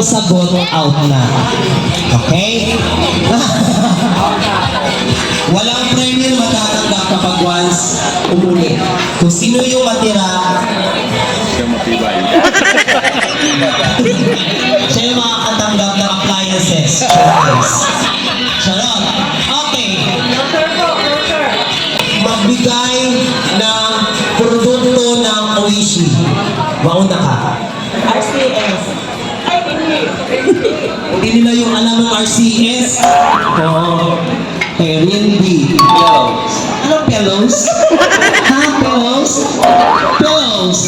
sagot, out na. Okay? Walang premium matatanggap kapag once umulit. Kung sino yung matira, siya yung makakatanggap ng appliances. Charot. Okay. Magbigay ng produkto ng Oishi. Mauna ka. RCS. Ay, Hindi nila yung alam ng RCS. Oo. Hindi. Pillows. Anong pillows? Ha? Pillows? Pillows.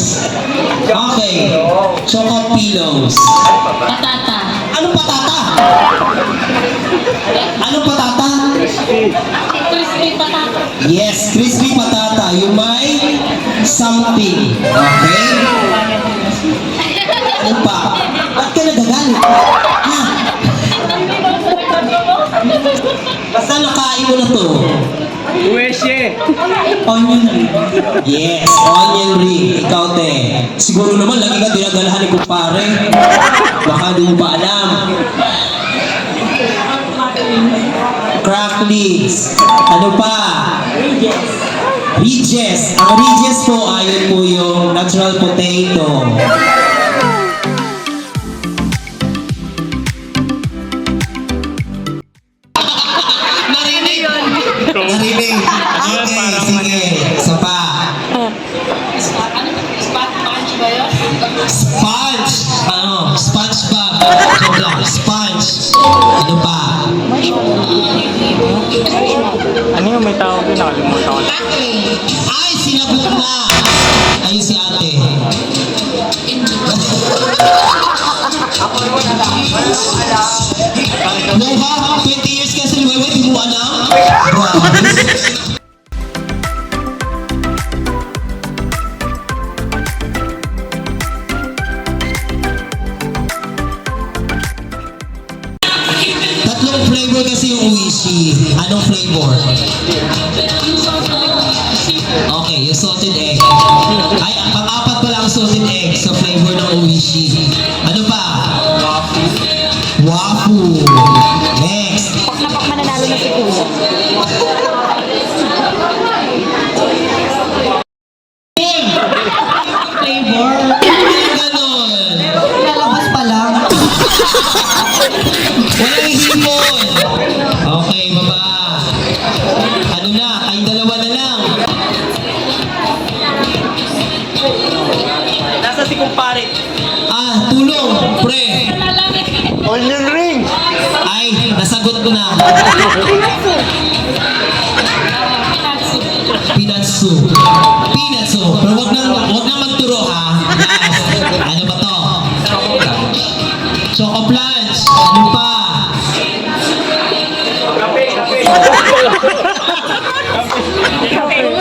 Okay. Choco pillows. Patata. Anong patata? Anong patata? Crispy patata. Yes, crispy patata. Yung may something. Okay? Ano pa? Ba't ka nagagalit? Ah! Basta nakain mo na to. Uwesye! Onion ring. Yes, onion ring. Ikaw, te. Siguro naman, lagi ka dinagalahan ni kumpare. Baka di mo ba alam. Cracklings. Ano pa? Ridges. Ang ridges po, ayon po yung natural potato. Narinig. Narinig. Okay, sige. Isa pa. Sponge ba yun? Sponge. Ano? SpongeBob. Sponge. Ano pa? Ano yung may tawag yun? Nakalimutan ko. Ay, sinagot na. Ayun si ate. No ha? 20 years ka sa liwayway, di mo alam? Promise? Tatlong flavor kasi yung Oishi. Anong flavor? Okay, yung salted egg. Ay, pang-apat pala ang salted egg sa flavor ng Oishi. Ano pa? Wafu. Next. napak mananalo na si Kuya. Flavor? Hindi ganon. Lalabas pa lang. Walang himon. Okay, baba. Ano na? Kayong dalawa na lang. Nasa si kumpare. Ah, tulong. Pre. Onion ring! Ay, nasagot ko na. Peanut soup. Peanut soup. Pero wag na magturo ha. Last. Ano ba to? Choco plunge. Ano pa?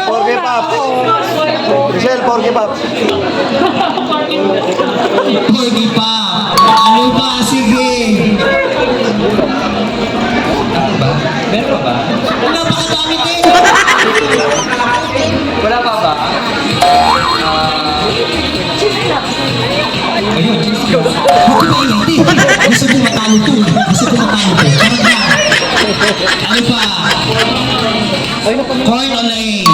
Porky Pop! Michelle, Porky Pop! Porgy pa. Ano pa? Sige. Meron pa ba? Napakadami din. Wala pa ba? Ayun, Ako ba hindi? Gusto ko matalo to. Gusto ko matalo to. Parang na. Ano pa? Corn on lane.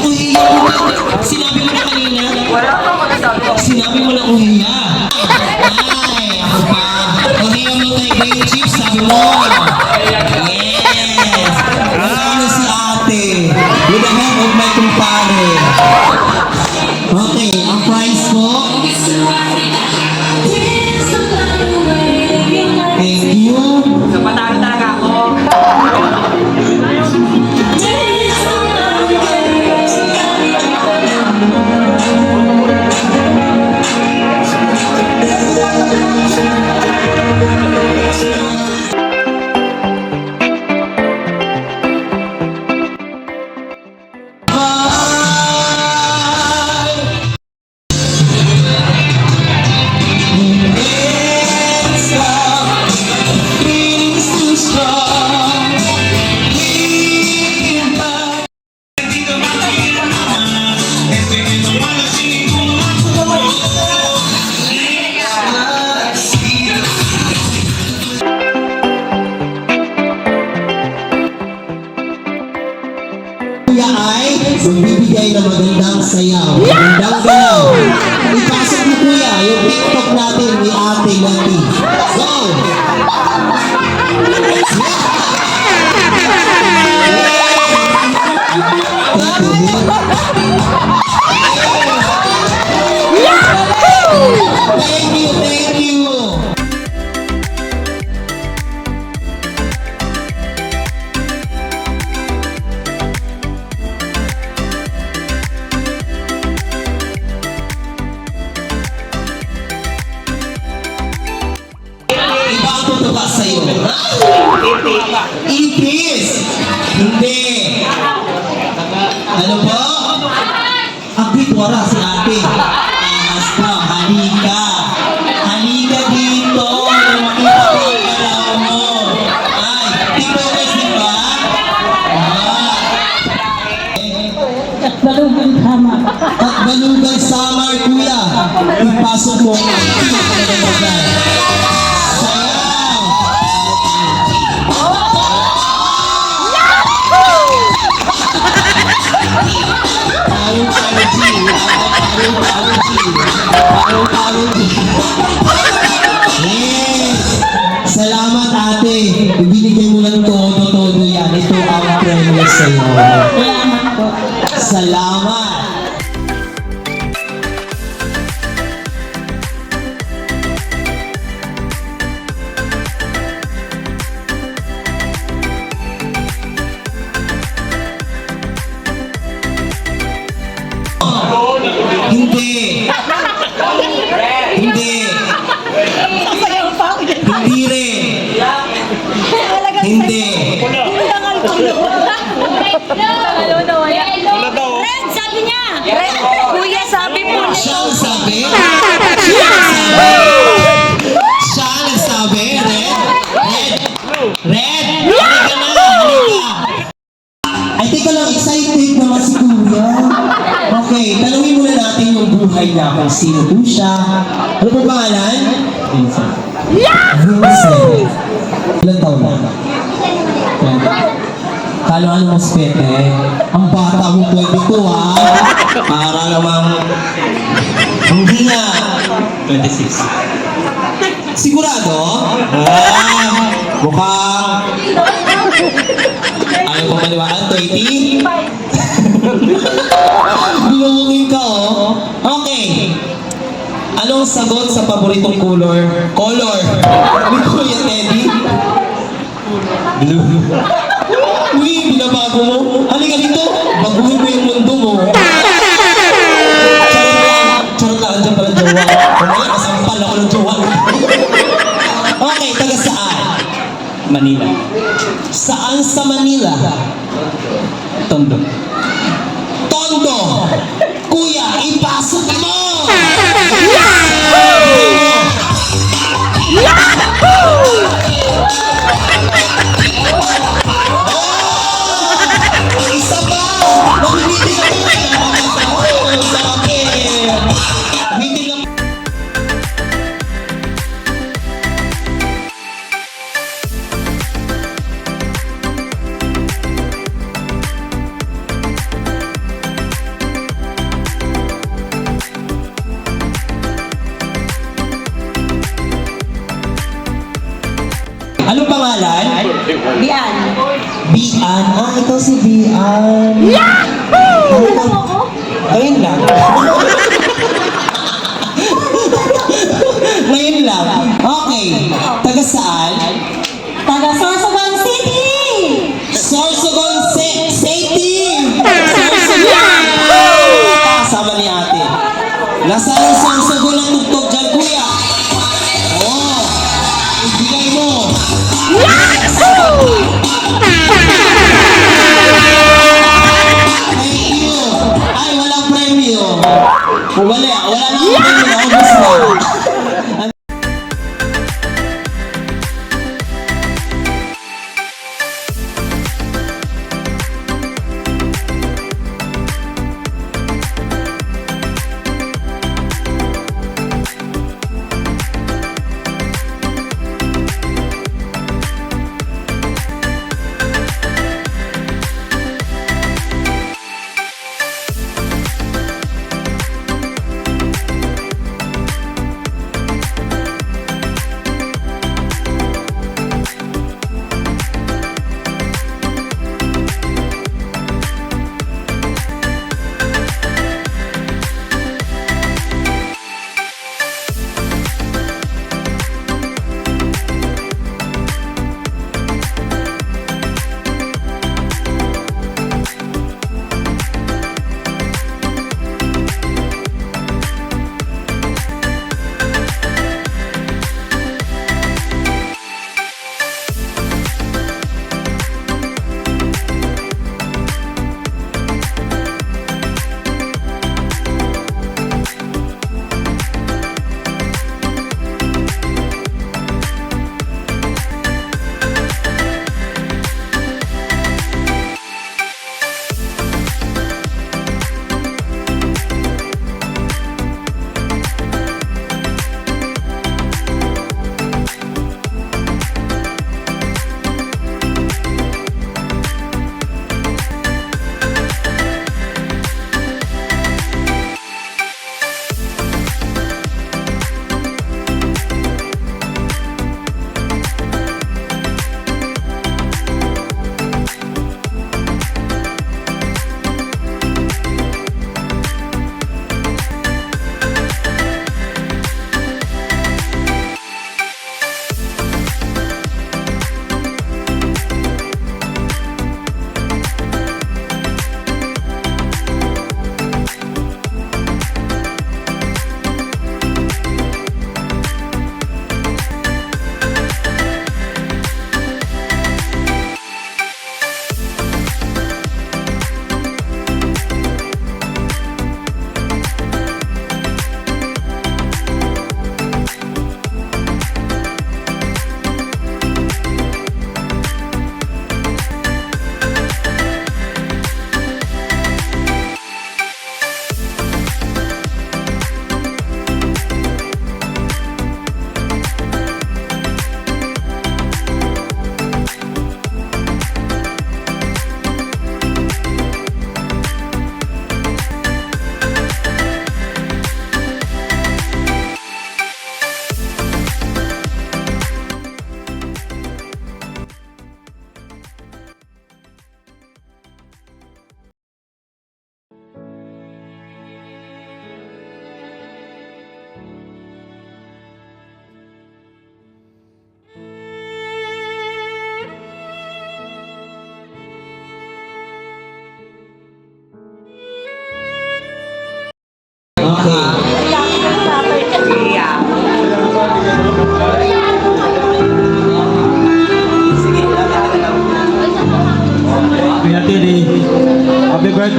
Uhiya mo na. Sinabi mo na kanina. Sinabi mo na uhiya. Ay, ako pa. Uhiya mo tayo green chips, sabi mo. Yes. Ano si ate? With the help of my kumpare. Okay, ang price po. Thank you. Napatalo talaga ako. kuya ay magbibigay ng magandang sayaw. Magandang galaw. Ipasok mo kuya yung TikTok natin ni Ate Lati. Go! Thank you, thank you. Iba ang tutuka sa'yo. Ipis! Hindi. Ano po? Akwitwara si ate. Ahas po, halika. Halika dito. Makita ko ang galaw mo. Ay, TikTokers, di ba? Balugang tama. At balugang summer, kuya. Ipasok mo ang pinakamagandang. Sayaw! Yes! Salamat ate. Ibinigay mo ng todo-todo yan. Ito ang premiere sa'yo. Salamat po. Salamat! Hindi! Hindi! Sasayaw pa ako dyan. Hindi rin! Talagang Hindi! Hindangal ko Red, sabi niya. Red, kuya, sabi po nito. Siya ang sabi? Siya ang sabi? Siya ang nagsabi? Red? Red? Red? Halika na! Halika! Ay, teka lang, excited naman si Kuya. Okay, tanungin muna natin yung buhay niya kung sino po siya. Ano po pangalan? Vincent. Vincent. Ilan taon na? 20. Kalo ano mo spete? Ang bata mo 22 ha? Para namang hindi nga 26. Sigurado? Mukhang ayaw ko maniwaan 30? Bilungin ka oh. Okay. Anong sagot sa paboritong color? Color! Ni Kuya Teddy? Blue. Uy, binabago mo. Halika dito. Baguhin mo yung mundo mo. Charot lang. Charot lang. Andiyan pala jowa. Kumaya, kasampal ako ng jowa. Okay, taga saan? Manila. Saan sa Manila? Tondo. Tondo! Kuya, ipasok mo! Isa pa! Nabibitin ako! Sakit! Bitin lang. Anong pangalan? Bian. Bian. Ah, ito si Bian. Yahoo! Ano mo ako? Ngayon lang. Ngayon lang. Okay. Taga saan? Taga Sorsogon City. Sorsogon City! Sorsogon! Kasama ni ate. Nasaan ang Sorsogon ang tugtog dyan, kuya? Oo. Ibigay mo. Thank you. Ay, walang premyo. Wala na ang premyo. Naubos na.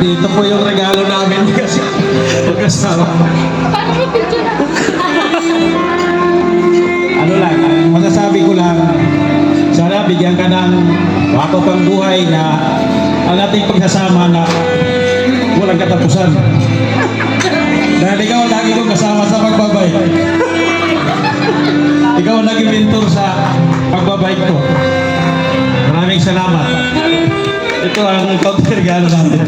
dito po yung regalo namin kasi magkasama. Ano lang, ang masasabi ko lang, sana bigyan ka ng wako pang buhay na ang ating pagsasama na walang katapusan. Dahil ikaw ang lagi kong kasama sa pagbabike. Ikaw ang naging mentor sa pagbabike ko. Maraming salamat. Ito ang pagregalo natin.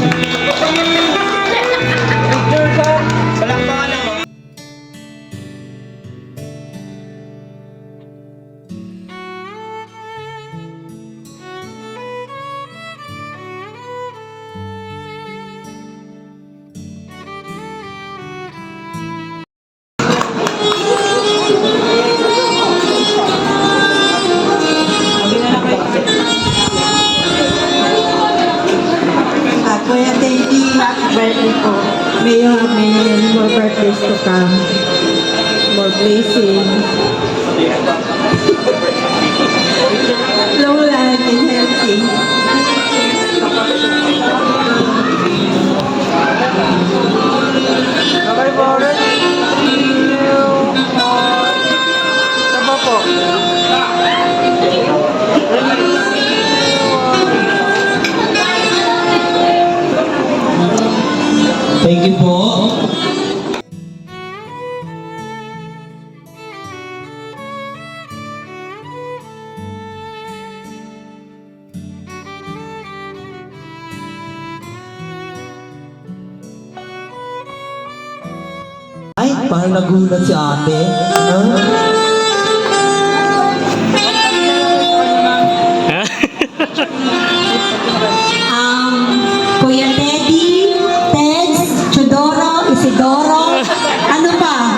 Kuya Teddy, happy birthday po. May you have many more birthdays to come. More blessings. Long life and healthy. Okay po, ready? Saba po. Thank you po. Ay, parang nagulat si ate. Kuya Teddy, Teds, Chudoro, Isidoro, ano pa?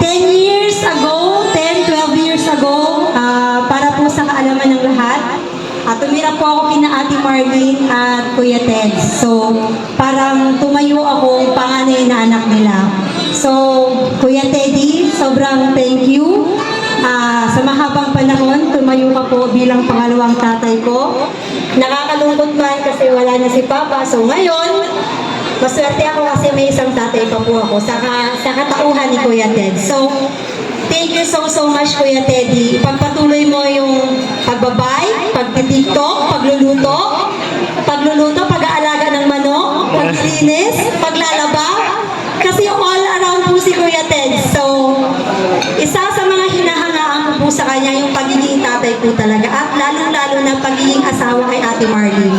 10 years ago, 10, 12 years ago, para po sa kaalaman ng lahat, tumira po ako kina Ate Marlene at Kuya Teds. So, parang tumayo akong panganay na anak nila. So, Kuya Teddy, sobrang thank you. Sa mahabang panahon, tumayo ka po bilang pangalawang tatay ko. Nakakalungkot man kasi wala na si Papa. So ngayon, maswerte ako kasi may isang tatay pa po ako sa katauhan ni Kuya Ted. So, thank you so much Kuya Teddy. Ipagpatuloy mo yung pagbabay, pagtitiktok, pagluluto, pag-aalaga ng manok, paglilinis, paglalaba. Kasi all around po si Kuya Ted. So, isa sa mga hinahangaan ko po sa kanya yung pagiging tatay po talaga. At lalong-lalo na pagiging asawa kay Ate Marlene.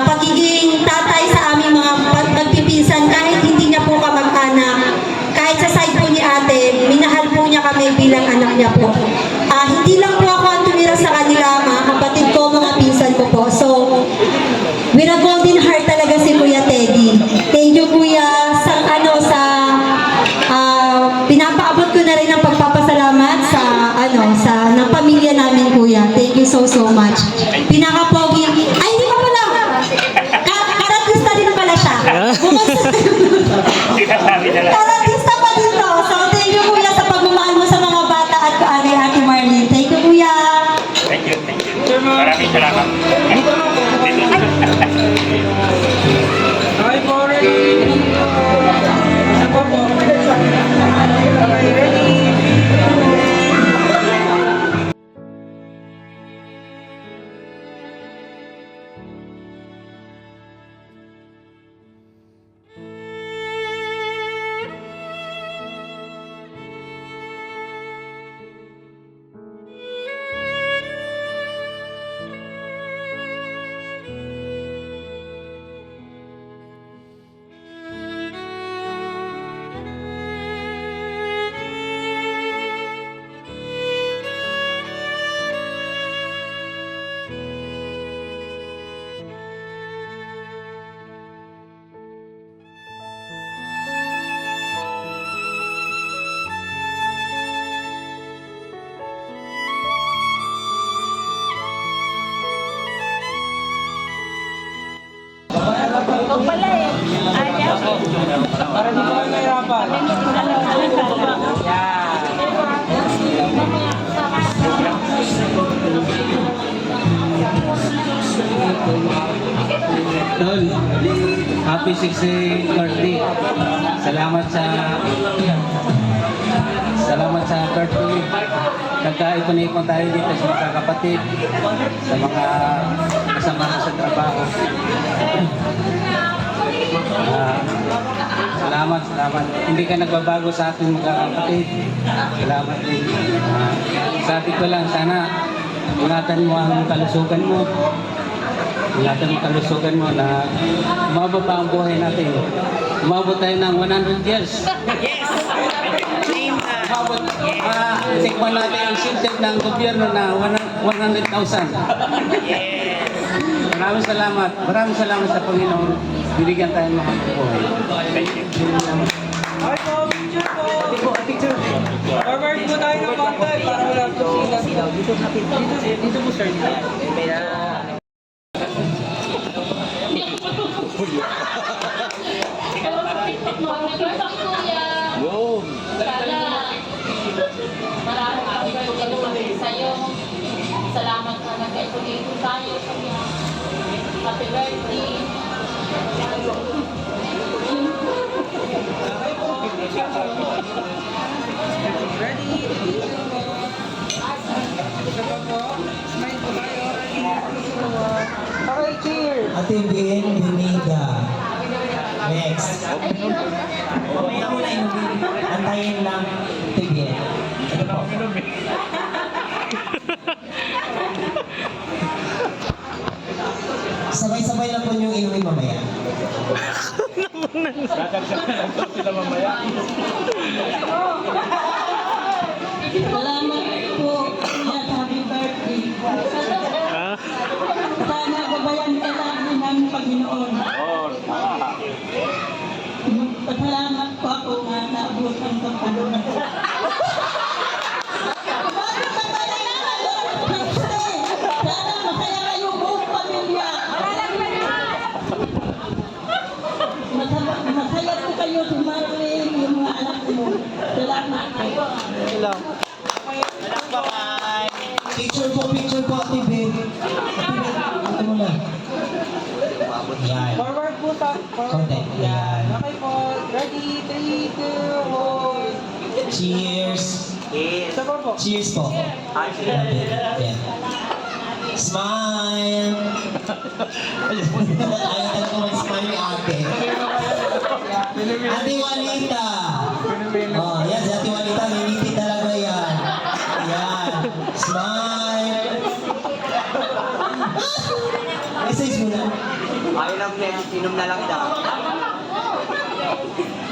Pagiging tatay sa aming mga magpipinsan, kahit hindi niya po kamag-anak, kahit sa side po ni ate, minahal po niya kami bilang anak niya po. Hindi lang po ako ang tumira sa kanila, mga kapatid ko, mga pinsan ko po. So, with a golden heart talaga si Kuya Teddy. Thank you Kuya sa pinapaabot ko na rin ang pagpapasalamat sa ng pamilya namin Kuya. Thank you so much. Pinaka-pogi. Ay, hindi pa pala. Karatista din pala siya. Karatista pa dito. So, thank you Kuya sa pagmamahal mo sa mga bata at kay Ate Marlene. Thank you Kuya. Thank you. Maraming salamat. Okay po, ready? Saba po. Okay, ready? Para di ko mahirapan. Yan. Tol, happy 60th birthday. Salamat sa birthday. Nagkaipon-ipon tayo dito sa mga kapatid, sa mga kasama sa trabaho. Salamat. Hindi ka nagbabago sa ating mga kapatid. Salamat din. Sabi ko lang, sana ingatan mo ang kalusugan mo. Ingatan mo kalusugan mo na umabot pa ang buhay natin. Umabot tayo ng 100 years. Yes! Same na. Umabot. Tikman natin ang sinted ng gobyerno na 100,000. Yes! Maraming salamat sa Panginoon. Binigyan tayo ng mga buhay. Thank you. Ay po, picture po. Forward po tayo ng bangkay para wala po sila. Dito po sir. Salamat na nag-ipon-ipon tayo sa mga happy birthday. Ready? Isa pa po. Smile po tayo. Okay, cheers. Ate Bien Benida. Next. Mamaya mo na inumin. Antayin lang, Ate Bien. Ano po? Sabay-sabay lang po yung inumin mamaya. Salamat po. Kuya, happy birthday. Sana gabayan ka lagi ng Panginoon. Pasalamat po ako nga naabutan ka pa doon. Sana masaya kayo buong pamilya. Masaya po kayo si Marlene, yung mga anak mo. Salamat po. Bye-bye! Picture po, Ate Ben. Ate mo na. Yan. Forward po sa... Konti. Yan. Okay po. Ready? 3, 2, 1. Cheers! Isa pa po. Cheers po. Yan. Smile! Ayaw talaga mag-smile ni ate. Ate Juanita! Oh, yan, si Ate Juanita, ngingiti talaga yan. Yan. Smile! Message mo na. Ayaw lang din, inom na lang daw.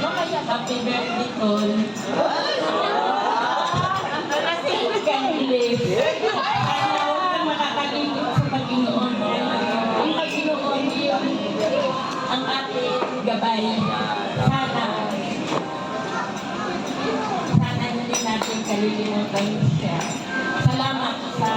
Happy birthday, Tol. Kanilip. Huwag kang makakalimit sa Panginoon. Ang Panginoon yun ang ating gabay. Sana hindi natin kalilimutan siya. Salamat sa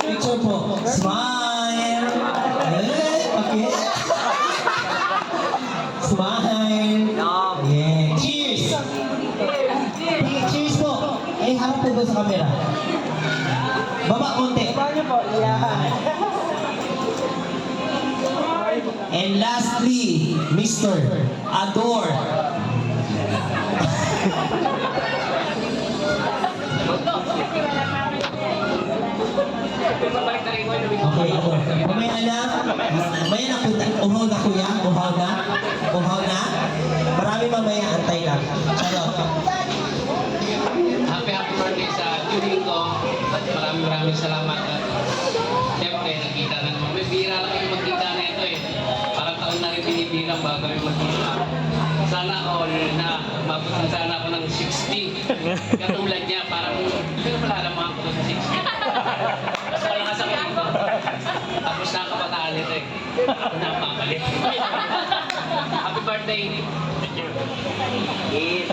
Picture po. Smile! Okay. Smile! Yeah. Cheers! Cheers po! Eh, harap po doon sa camera. Baba konti. Paano po? Yan. And lastly, Mr. Ador. Okay, Ador. Mamaya na. Mamaya na punta. Uhaw na kuya. Uhaw na. Uhaw na. Marami mamaya. Antay lang. Charot. Happy birthday sa tuning ko. At maraming salamat. At siyempre, nakita na naman. May bira lang yung magkita na ito eh. Parang taon na rin binibilang bago yung magkita. Sana all na mabutan sana ako ng 60. Katulad niya, parang pero malalaman ako sa 60. Mas malakas ako dito. Tapos na kabataan nito eh. Ako na mamalit. Happy birthday. Thank you. Yes.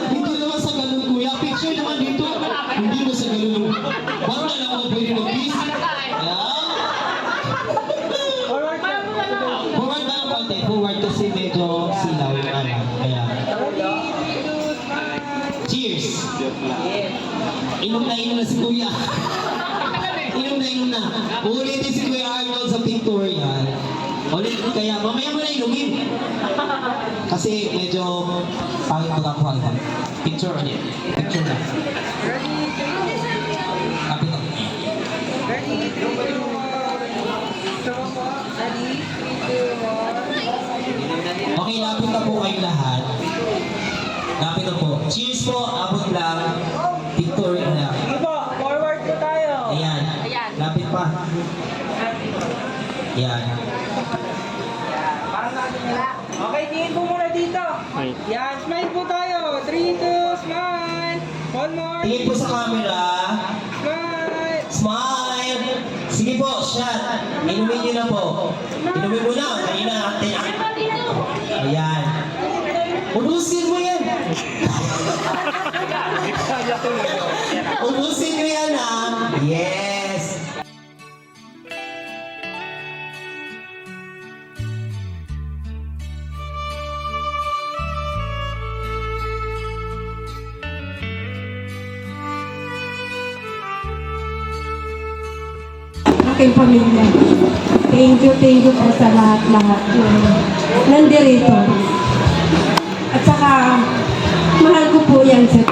Hindi naman sa ganun kuya. Picture naman dito. Hindi mo sa ganun. Parang na lang ako pwede mag-kiss. Ayan. Forward ka. Forward na lang konti. Forward kasi medyo silaw yung ano. Kaya. Cheers! Inom na si Kuya. Inom na. Ulitin si Kuya Arnold sa pictorial. Ulit, kaya mamaya mo na inumin. Kasi medyo pangit magkakuha ito. Picture ulit. Picture na. Kapit ako. Ready? 3, 2, 1. Ready? 3, 2, 1. Okay, lapit na po kayo lahat. Lapit na po. Cheers po, abot lang. Pictorial na. Sige po, forward po tayo. Ayan. Lapit pa. Ayan. Okay, tingin po muna dito. Yan, smile po tayo. 3, 2, smile. One more. Tingin po sa camera. Smile. Smile! Sige po, shot. Inumin niyo na po. Inumin mo na. Kanina, ayan. Ubusin mo yan. Ubusin mo yan, ha? Yes. aking pamilya. Thank you po sa lahat-lahat nandirito. At saka, mahal ko po yan sa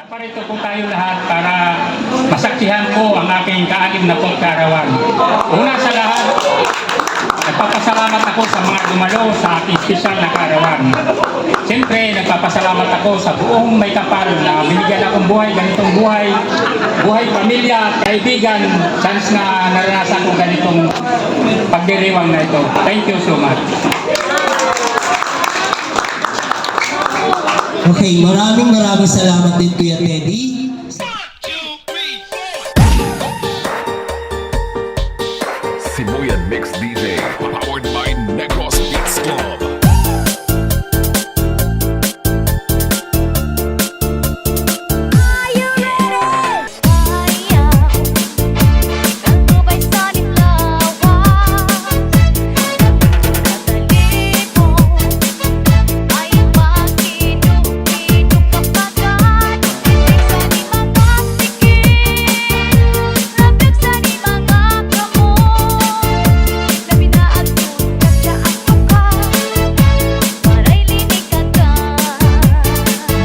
Naparito po tayo lahat para masaksihan ko ang aking ka-anim na pong karawan. Una sa lahat, nagpapasalamat ako sa mga dumalo sa aking espesyal na karawan. siyempre, nagpapasalamat ako sa buong may kapal na binigyan akong buhay, ganitong buhay, buhay pamilya, kaibigan, chance na naranasan ko ganitong pagdiriwang na ito. Thank you so much. Okay, maraming salamat din Kuya Teddy. Simuyan Mix DJ, powered by Negros Beats Club.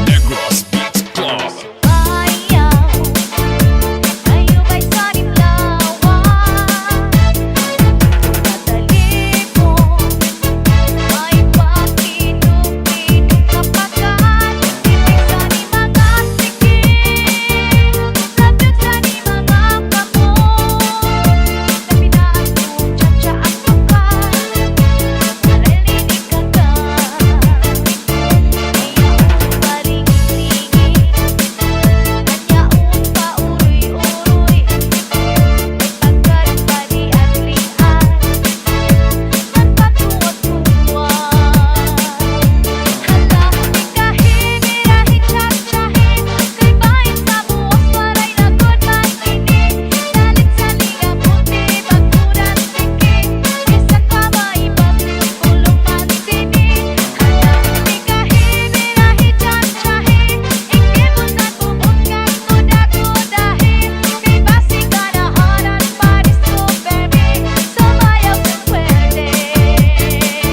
Negros Beats Club.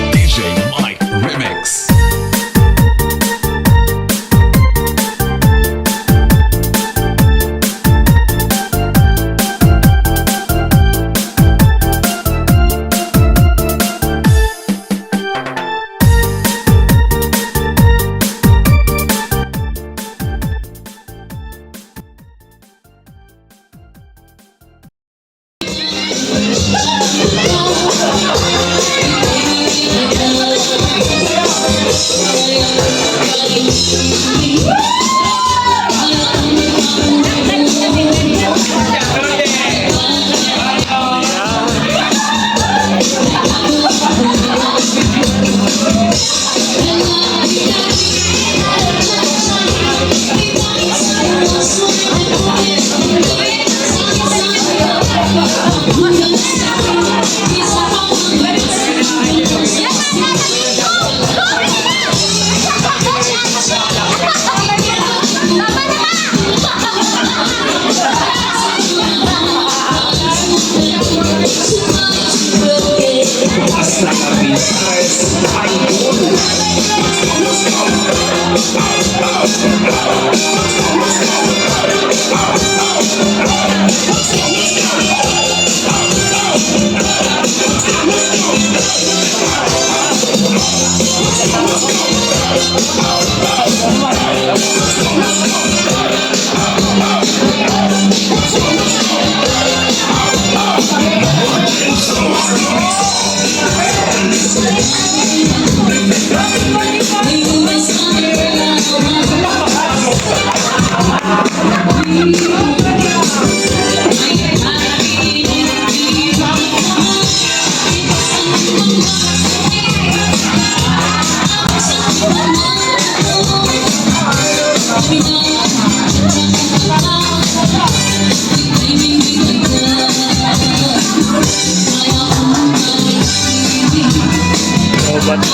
DJ Mike Remix. But